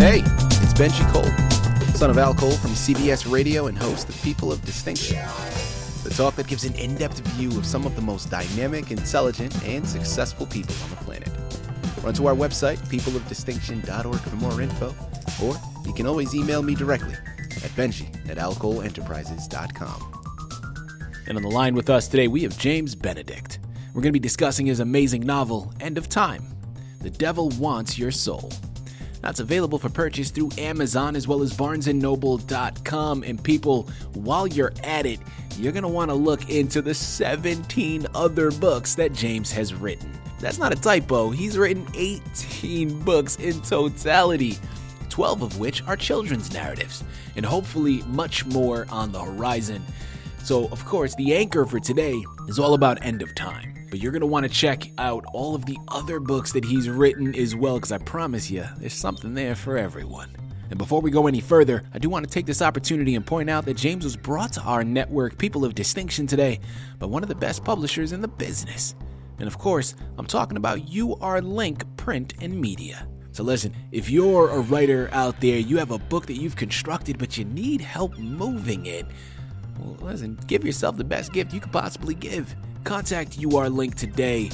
Hey, it's Benji Cole, son of Al Cole from CBS Radio and host of People of Distinction, the talk that gives an in-depth view of some of the most dynamic, intelligent, and successful people on the planet. Run to our website, peopleofdistinction.org for more info, or you can always email me directly at benji@alcoleenterprises.com. And on the line with us today, we have James Benedict. We're going to be discussing his amazing novel, End of Time, The Devil Wants Your Soul. Now, it's available for purchase through Amazon as well as barnesandnoble.com. And people, while you're at it, you're going to want to look into the 17 other books that James has written. That's not a typo. He's written 18 books in totality, 12 of which are children's narratives, and hopefully much more on the horizon. So, of course, the anchor for today is all about End of Time. But you're going to want to check out all of the other books that he's written as well, because I promise you, there's something there for everyone. And before we go any further, I do want to take this opportunity and point out that James was brought to our network, People of Distinction, today by one of the best publishers in the business. And of course, I'm talking about UR Print and Media. So listen, if you're a writer out there, you have a book that you've constructed, but you need help moving it, well, listen, give yourself the best gift you could possibly give. Contact UR today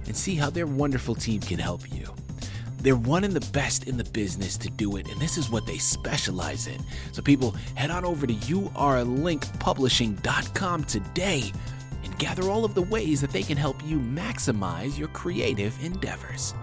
and see how their wonderful team can help you. They're one of the best in the business to do it, and this is what they specialize in. So people, head on over to urlinkpublishing.com today and gather all of the ways that they can help you maximize your creative endeavors.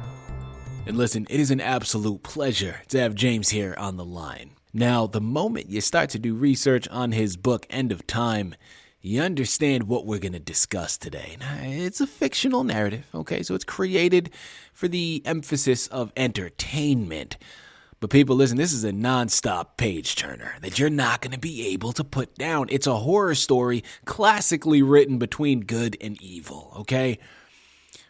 And listen, it is an absolute pleasure to have James here on the line. Now, the moment you start to do research on his book, End of Time, you understand what we're going to discuss today. Now, it's a fictional narrative, okay? So it's created for the emphasis of entertainment. But people, listen, this is a nonstop page-turner that you're not going to be able to put down. It's a horror story classically written between good and evil, okay?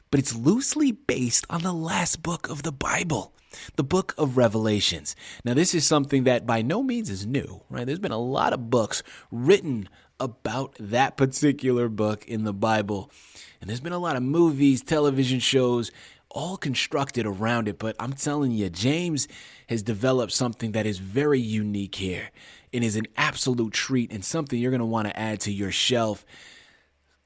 But it's loosely based on the last book of the Bible, the book of Revelations. Now, this is something that by no means is new, right? There's been a lot of books written about that particular book in the Bible. And there's been a lot of movies, television shows, all constructed around it. But I'm telling you, James has developed something that is very unique here and is an absolute treat and something you're going to want to add to your shelf.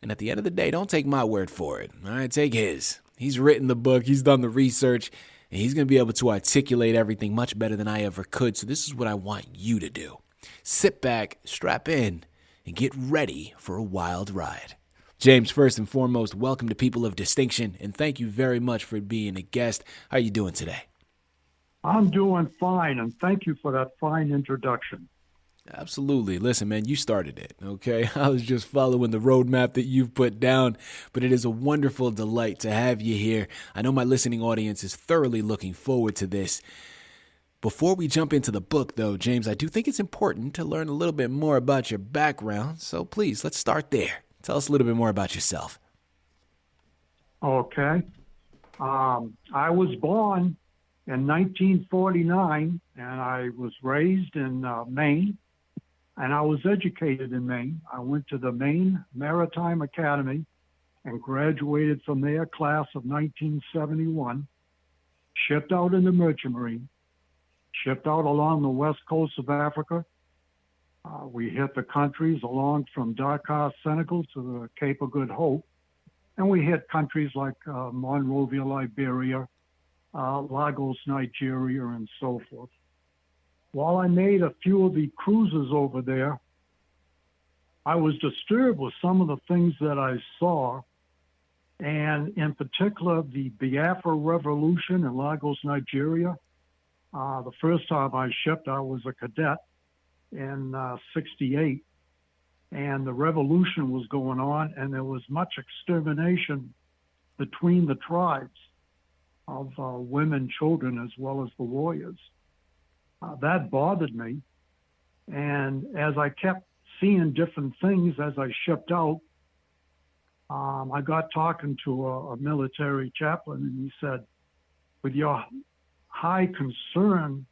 And at the end of the day, don't take my word for it. All right, take his. He's written the book. He's done the research. And he's going to be able to articulate everything much better than I ever could. So this is what I want you to do. Sit back, strap in, and get ready for a wild ride. James, first and foremost, welcome to People of Distinction, and thank you very much for being a guest. How are you doing today? I'm doing fine, and thank you for that fine introduction. Absolutely. Listen, man, you started it, okay? I was just following the roadmap that you've put down, but it is a wonderful delight to have you here. I know my listening audience is thoroughly looking forward to this. Before we jump into the book, though, James, I do think it's important to learn a little bit more about your background. So please, let's start there. Tell us a little bit more about yourself. Okay. I was born in 1949, and I was raised in Maine, and I was educated in Maine. I went to the Maine Maritime Academy and graduated from there, class of 1971, shipped out in the Merchant Marine, shipped out along the west coast of Africa. We hit the countries along from Dakar, Senegal to the Cape of Good Hope. And we hit countries like Monrovia, Liberia, Lagos, Nigeria, and so forth. While I made a few of the cruises over there, I was disturbed with some of the things that I saw. And in particular, the Biafra Revolution in Lagos, Nigeria. The first time I shipped, I was a cadet in 68, and the revolution was going on, and there was much extermination between the tribes of women, children, as well as the warriors. That bothered me, and as I kept seeing different things as I shipped out, I got talking to a military chaplain, and he said, with your high concern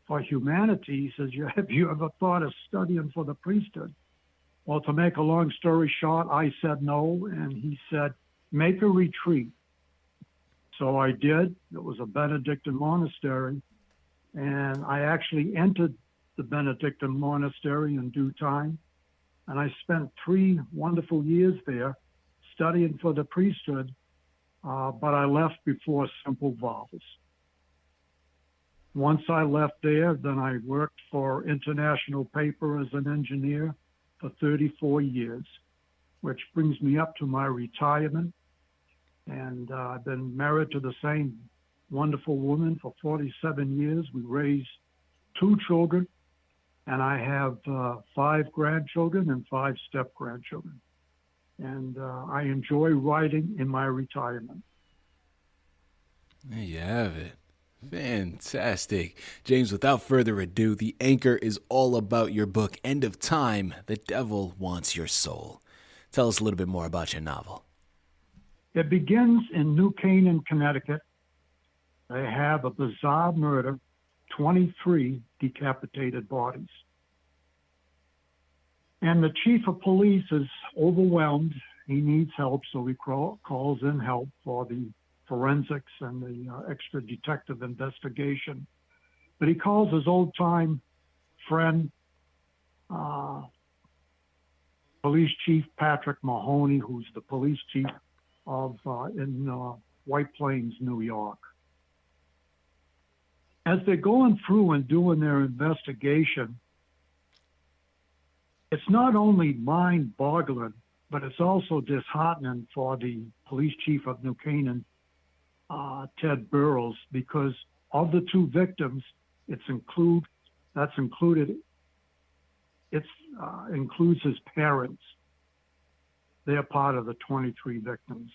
for humanity, he says, have you ever thought of studying for the priesthood? Well, to make a long story short, I said no, and he said, make a retreat. So I did. It was a Benedictine monastery, And I actually entered the Benedictine monastery in due time. And I spent 3 wonderful years there studying for the priesthood, but I left before simple vows. Once I left there, then I worked for International Paper as an engineer for 34 years, which brings me up to my retirement. And I've been married to the same wonderful woman for 47 years. We raised 2 children, and I have 5 grandchildren and 5 step-grandchildren. And I enjoy writing in my retirement. There you have it. Fantastic. James, without further ado, the anchor is all about your book, End of Time, The Devil Wants Your Soul. Tell us a little bit more about your novel. It begins in New Canaan, Connecticut. They have a bizarre murder, 23 decapitated bodies. And the chief of police is overwhelmed. He needs help, so he calls in help for the forensics and the extra detective investigation. But he calls his old-time friend, Police Chief Patrick Mahoney, who's the police chief in White Plains, New York. As they're going through and doing their investigation, it's not only mind-boggling, but it's also disheartening for the police chief of New Canaan, Ted Burrows, because of the 2 victims, includes his parents. They're part of the 23 victims.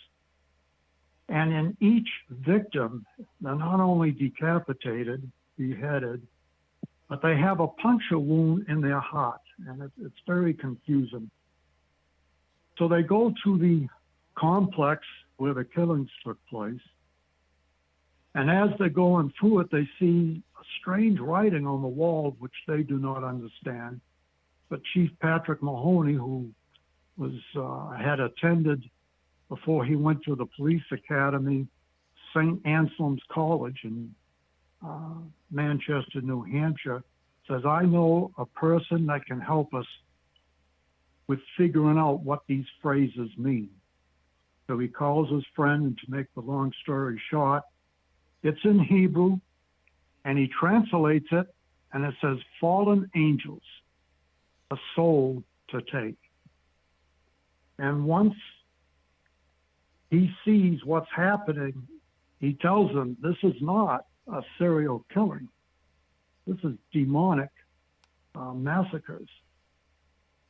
And in each victim, they're not only decapitated, beheaded, but they have a puncture wound in their heart, and it's very confusing. So they go to the complex where the killings took place, and as they're going through it, they see a strange writing on the wall, which they do not understand. But Chief Patrick Mahoney, who had attended before he went to the police academy, St. Anselm's College in Manchester, New Hampshire, says, I know a person that can help us with figuring out what these phrases mean. So he calls his friend, and to make the long story short, it's in Hebrew, and he translates it, and it says, fallen angels, a soul to take. And once he sees what's happening, he tells them, this is not a serial killing. This is demonic massacres.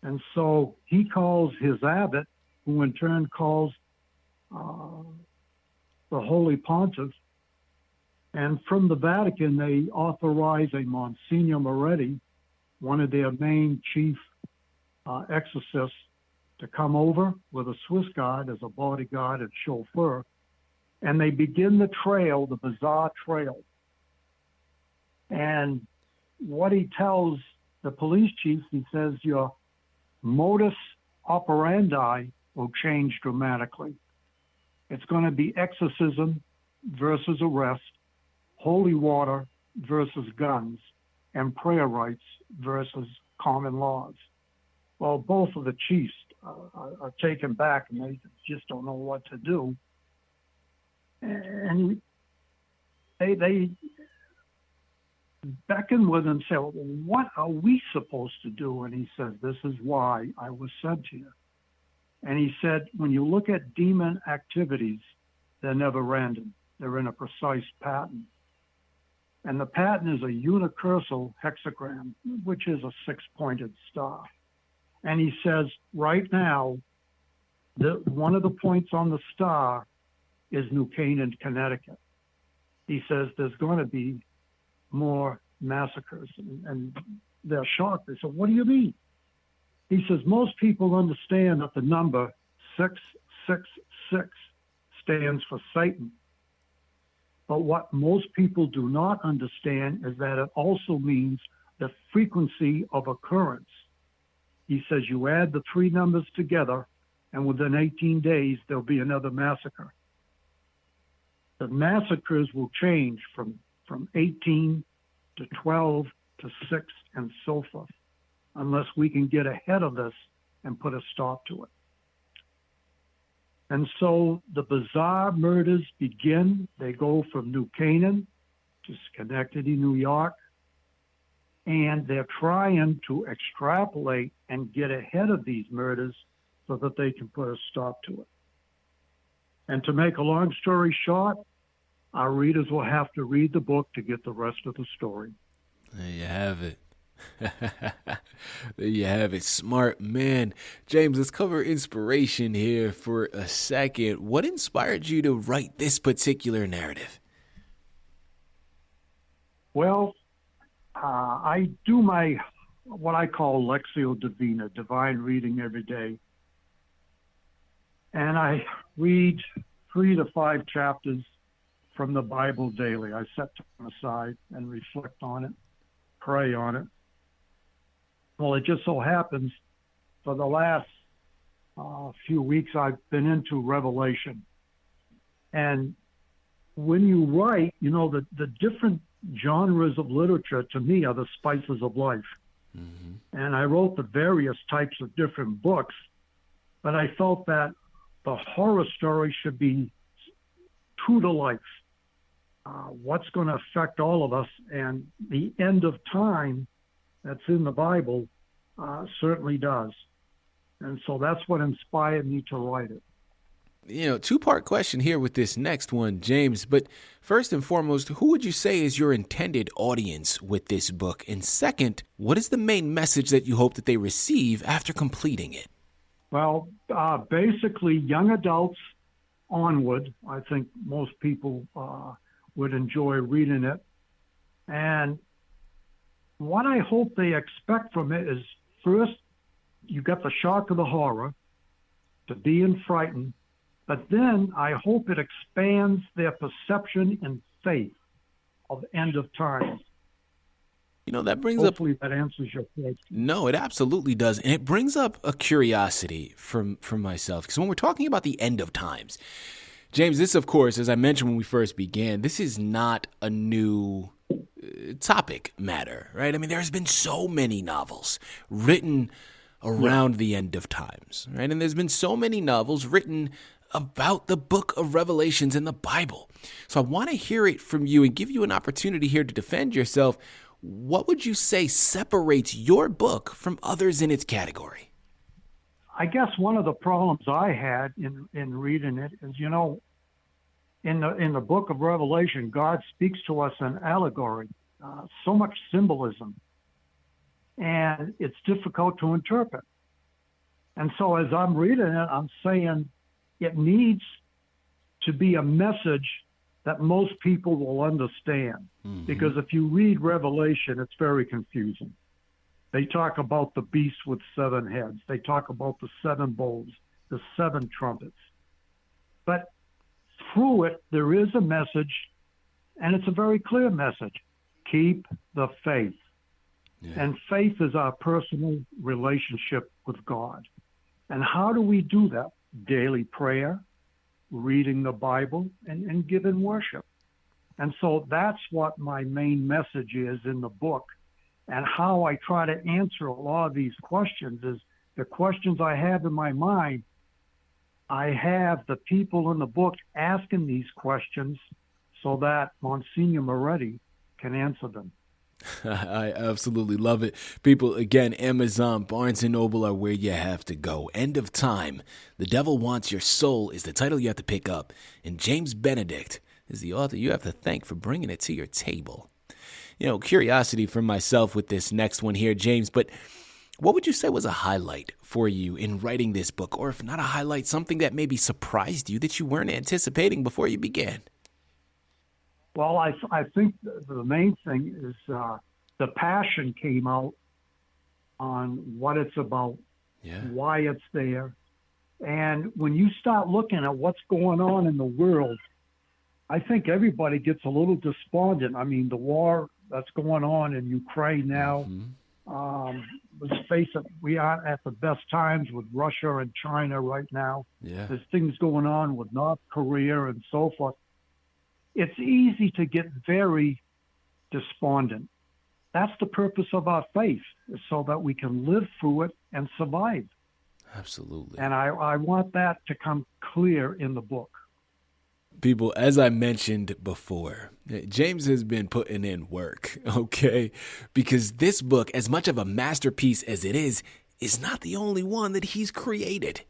And so he calls his abbot, who in turn calls the Holy Pontiff. And from the Vatican, they authorize a Monsignor Moretti, one of their main chief exorcists, to come over with a Swiss guard as a bodyguard and chauffeur. And they begin the trail, the bizarre trail. And what he tells the police chief, he says, your modus operandi will change dramatically. It's going to be exorcism versus arrest, holy water versus guns, and prayer rites versus common laws. Well, both of the chiefs are taken back, and they just don't know what to do. And they beckon with him, say, well, what are we supposed to do? And he says, this is why I was sent here. And he said, when you look at demon activities, they're never random. They're in a precise pattern. And the pattern is a unicursal hexagram, which is a 6-pointed star. And he says, right now, one of the points on the star is New Canaan, Connecticut. He says there's going to be more massacres. And they're shocked. They said, what do you mean? He says, most people understand that the number 666 stands for Satan. But what most people do not understand is that it also means the frequency of occurrence. He says you add the 3 numbers together, and within 18 days, there'll be another massacre. The massacres will change from 18 to 12 to 6 and so forth, unless we can get ahead of this and put a stop to it. And so the bizarre murders begin. They go from New Canaan to Schenectady, New York, and they're trying to extrapolate and get ahead of these murders so that they can put a stop to it. And to make a long story short, our readers will have to read the book to get the rest of the story. There you have it. There you have it. Smart man. James, let's cover inspiration here for a second. What inspired you to write this particular narrative? Well, I do my, what I call Lectio Divina, divine reading every day. And I read 3 to 5 chapters from the Bible daily. I set time aside and reflect on it, pray on it. Well, it just so happens for the last few weeks I've been into Revelation. And when you write, you know, the different genres of literature to me are the spices of life. Mm-hmm. And I wrote the various types of different books, but I felt that the horror story should be true to life. What's going to affect all of us, and the end of time that's in the Bible certainly does. And so that's what inspired me to write it. You know, two-part question here with this next one, James. But first and foremost, who would you say is your intended audience with this book? And second, what is the main message that you hope that they receive after completing it? Well, basically, young adults onward. I think most people would enjoy reading it. And what I hope they expect from it is, first, you got the shock of the horror, to being frightened, but then I hope it expands their perception and faith of end of time. You know, that brings Hopefully that answers your question. No, it absolutely does. And it brings up a curiosity from myself. Because when we're talking about the end of times, James, this, of course, as I mentioned when we first began, this is not a new topic matter, right? I mean, there's been so many novels written around the end of times, right? And there's been so many novels written about the book of Revelations in the Bible. So I want to hear it from you and give you an opportunity here to defend yourself. What would you say separates your book from others in its category? I guess one of the problems I had in reading it is, you know, in the book of Revelation, God speaks to us in allegory, so much symbolism, and it's difficult to interpret. And so as I'm reading it, I'm saying it needs to be a message that most people will understand. Mm-hmm. Because if you read Revelation, it's very confusing. They talk about the beast with 7 heads. They talk about the 7 bowls, the 7 trumpets. But through it, there is a message, and it's a very clear message. Keep the faith. Yeah. And faith is our personal relationship with God. And how do we do that? Daily prayer, reading the Bible, and giving worship. And so that's what my main message is in the book. And how I try to answer a lot of these questions is the questions I have in my mind. I have the people in the book asking these questions so that Monsignor Moretti can answer them. I absolutely love it. People, again, Amazon, Barnes & Noble are where you have to go. End of Time. The Devil Wants Your Soul is the title you have to pick up. And James Benedict is the author you have to thank for bringing it to your table. You know, curiosity from myself with this next one here, James, but what would you say was a highlight for you in writing this book? Or if not a highlight, something that maybe surprised you that you weren't anticipating before you began? Well, I think the main thing is the passion came out on what it's about, why it's there. And when you start looking at what's going on in the world, I think everybody gets a little despondent. I mean, the war that's going on in Ukraine now, let's face it, we aren't at the best times with Russia and China right now. Yeah. There's things going on with North Korea and so forth. It's easy to get very despondent. that's the purpose of our faith, is so that we can live through it and survive. Absolutely. And I want that to come clear in the book. People, as I mentioned before, James has been putting in work, okay? Because this book, as much of a masterpiece as it is not the only one that he's created.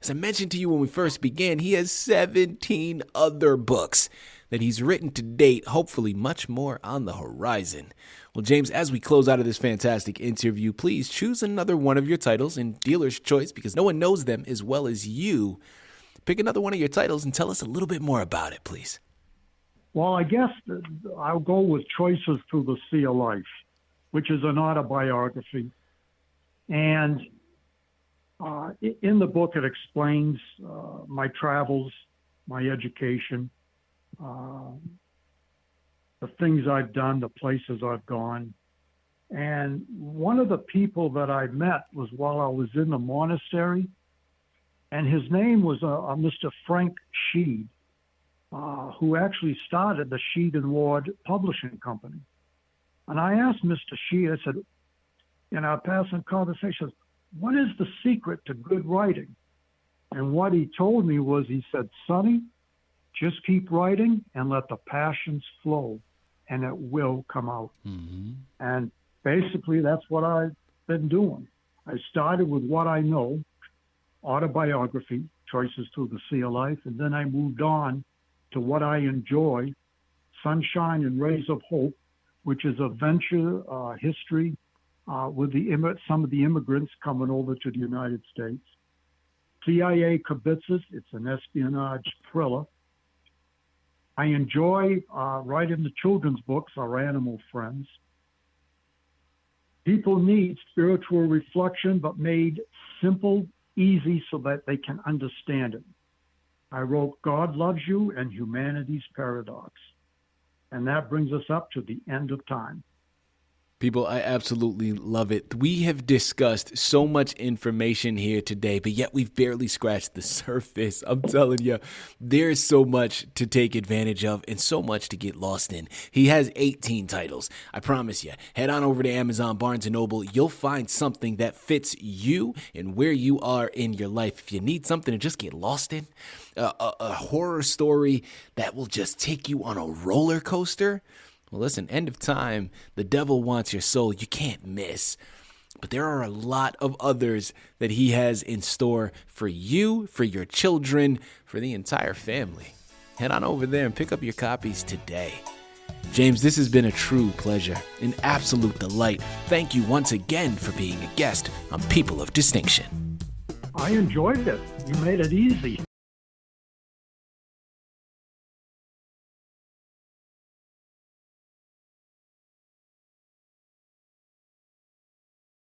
As I mentioned to you when we first began, he has 17 other books that he's written to date, hopefully much more on the horizon. Well, James, as we close out of this fantastic interview, please choose another one of your titles in dealer's choice, because no one knows them as well as you. Pick another one of your titles and tell us a little bit more about it, please. Well, I guess I'll go with Choices Through the Sea of Life, which is an autobiography. And in the book, it explains my travels, my education, the things I've done, the places I've gone. And one of the people that I met was while I was in the monastery, and his name was Mr. Frank Sheed, who actually started the Sheed and Ward Publishing Company. And I asked Mr. Sheed, I said, in our passing conversations, what is the secret to good writing? And what he told me was, he said, Sonny, just keep writing and let the passions flow, and it will come out. Mm-hmm. And basically, that's what I've been doing. I started with what I know, autobiography, Choices Through the Sea of Life, and then I moved on to what I enjoy, Sunshine and Rays of Hope, which is a venture history with some of the immigrants coming over to the United States. CIA Kibitzes, it's an espionage thriller. I enjoy writing the children's books, Our Animal Friends. People need spiritual reflection, but made simple, easy, so that they can understand it. I wrote God Loves You and Humanity's Paradox. And that brings us up to the end of time. People, I absolutely love it. We have discussed so much information here today, but yet we've barely scratched the surface. I'm telling you, there's so much to take advantage of and so much to get lost in. He has 18 titles. I promise you, head on over to Amazon, Barnes & Noble. You'll find something that fits you and where you are in your life. If you need something to just get lost in, a horror story that will just take you on a roller coaster. Well, listen, End of Time, The Devil Wants Your Soul, you can't miss. But there are a lot of others that he has in store for you, for your children, for the entire family. Head on over there and pick up your copies today. James, this has been a true pleasure, an absolute delight. Thank you once again for being a guest on People of Distinction. I enjoyed it. You made it easy.